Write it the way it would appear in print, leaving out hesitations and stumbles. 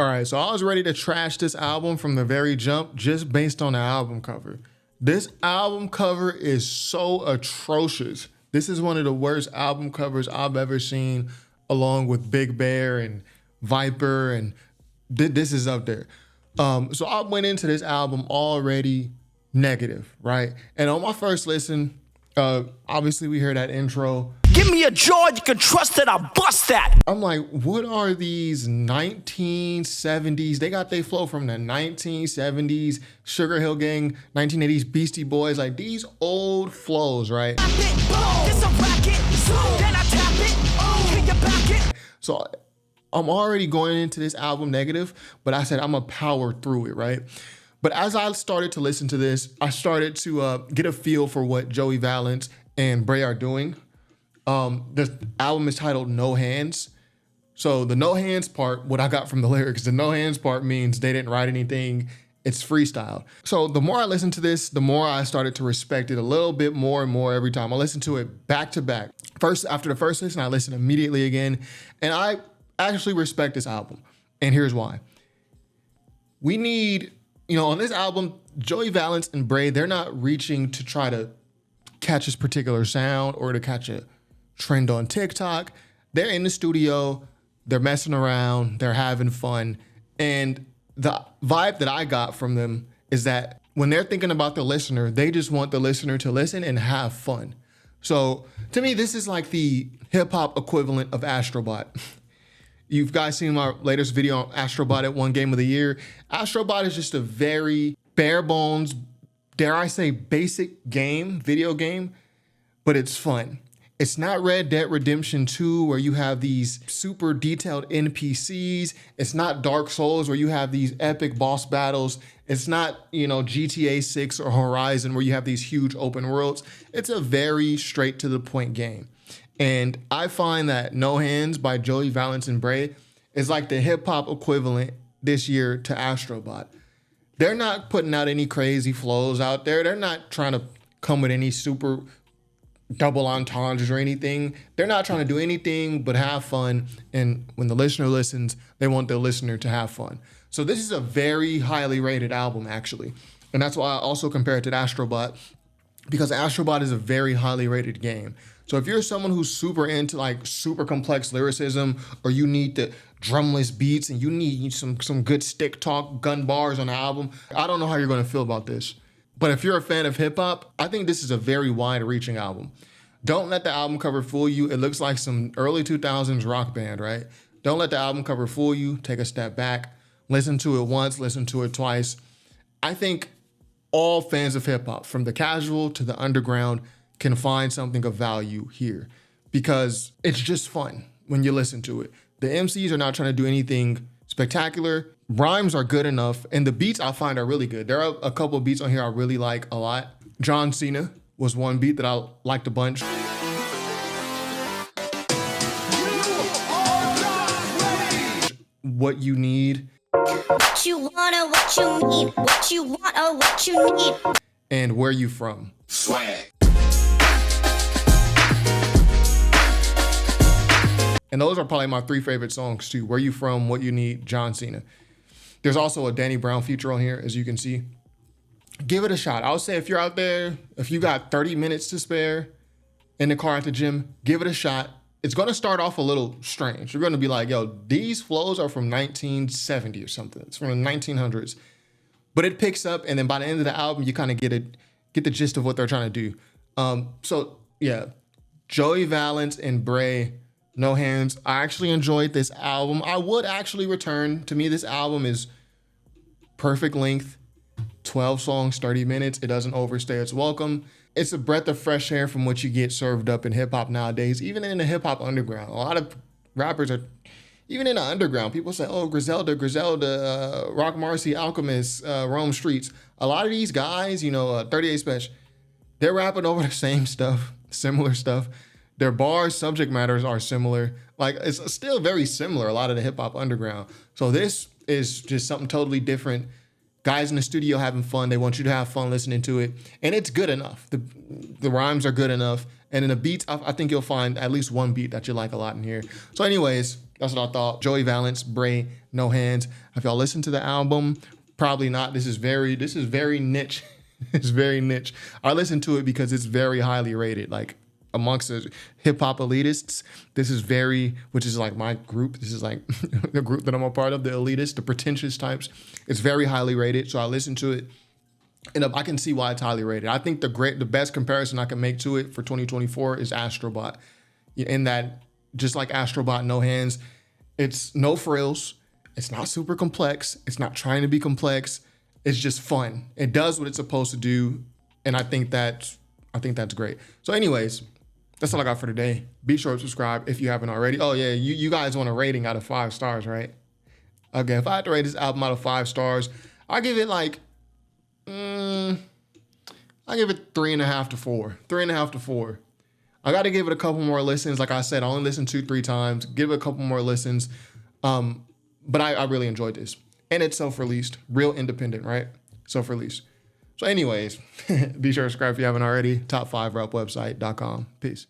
All right, so I was ready to trash this album from the very jump just based on the album cover. This album cover is so atrocious. This is one of the worst album covers I've ever seen, along with Big Bear and Viper, and this is up there. So I went into this album already negative, right? And on my first listen, obviously we hear that intro. Give me a jaw, you can trust that, I'll bust that. I'm like, what are these 1970s? They got their flow from the 1970s, Sugar Hill Gang, 1980s Beastie Boys, like these old flows, right? So I'm already going into this album negative, but I said I'm gonna power through it, right? But as I started to listen to this, I started to get a feel for what Joey Valence and Brae are doing. The album is titled No Hands. So the no hands part, what I got from the lyrics, the no hands part means they didn't write anything. It's freestyle. So the more I listened to this, the more I started to respect it a little bit more and more every time. I listened to it back to back. First, after the first listen, I listened immediately again. And I actually respect this album. And here's why. We need, on this album, Joey Valence and Brae, they're not reaching to try to catch this particular sound or to catch a trend on TikTok. They're in the studio, they're messing around, they're having fun. And the vibe that I got from them is that when they're thinking about the listener, they just want the listener to listen and have fun. So to me, this is like the hip hop equivalent of Astro Bot. You guys seen my latest video on Astro Bot at One Game of the Year. Astro Bot is just a very bare bones, dare I say, basic video game, but it's fun. It's not Red Dead Redemption 2 where you have these super detailed NPCs. It's not Dark Souls where you have these epic boss battles. It's not, GTA 6 or Horizon where you have these huge open worlds. It's a very straight to the point game. And I find that No Hands by Joey Valence and Brae is like the hip hop equivalent this year to Astro Bot. They're not putting out any crazy flows out there. They're not trying to come with any super double entendres or anything. They're not trying to do anything but have fun. And when the listener listens, they want the listener to have fun. So this is a very highly rated album, actually. And that's why I also compare it to Astro Bot, because Astro Bot is a very highly rated game. So if you're someone who's super into like super complex lyricism, or you need the drumless beats and you need some good stick talk, gun bars on the album, I don't know how you're gonna feel about this. But if you're a fan of hip hop, I think this is a very wide reaching album. Don't let the album cover fool you. It looks like some early 2000s rock band, right? Don't let the album cover fool you. Take a step back, listen to it once, listen to it twice. I think all fans of hip hop, from the casual to the underground, can find something of value here because it's just fun when you listen to it. The MCs are not trying to do anything spectacular. Rhymes are good enough, and the beats I find are really good. There are a couple of beats on here I really like a lot. John Cena was one beat that I liked a bunch. What You Need. What you want or what you need. What you want or what you need. And Where You From. Swag. And those are probably my three favorite songs too. Where You From, What You Need, John Cena. There's also a Danny Brown feature on here, as you can see. Give it a shot. I would say if you're out there, if you got 30 minutes to spare in the car at the gym, give it a shot. It's gonna start off a little strange. You're gonna be like, yo, these flows are from 1970 or something. It's from the 1900s. But it picks up, and then by the end of the album, you kind of get the gist of what they're trying to do. So yeah, Joey Valence and Brae, No Hands. I actually enjoyed this album. I would actually return. To me, this album is perfect length, 12 songs, 30 minutes. It doesn't overstay its welcome. It's a breath of fresh air from what you get served up in hip hop nowadays, even in the hip hop underground. A lot of rappers are, even in the underground, people say, oh, Griselda, Rock Marcy, Alchemist, Rome Streets. A lot of these guys, 38 Special, they're rapping over the same stuff, similar stuff. Their bars, subject matters are similar. Like, it's still very similar, a lot of the hip hop underground. So this is just something totally different. Guys in the studio having fun. They want you to have fun listening to it. And it's good enough. The rhymes are good enough. And in the beats, I think you'll find at least one beat that you like a lot in here. So anyways, That's what I thought. Joey Valence, Brae, No Hands. Have y'all listened to the album? Probably not. This is very niche. It's very niche. I listened to it because it's very highly rated. Like amongst the hip hop elitists, this is which is like my group. This is like the group that I'm a part of, the elitists, the pretentious types. It's very highly rated. So I listened to it. And I can see why it's highly rated. I think the best comparison I can make to it for 2024 is Astro Bot. In that, just like Astro Bot, No Hands, it's no frills. It's not super complex. It's not trying to be complex. It's just fun. It does what it's supposed to do, and I think that's great. So, anyways, that's all I got for today. Be sure to subscribe if you haven't already. Oh yeah, you guys want a rating out of 5 stars, right? Okay, if I had to rate this album out of 5 stars, I give it like. I give it 3.5 to 4. 3.5 to 4. I got to give it a couple more listens. Like I said, I only listened 2-3 times. Give it a couple more listens. But I really enjoyed this. And it's self-released. Real independent, right? Self-released. So anyways, be sure to subscribe if you haven't already. Top5rapwebsite.com. Peace.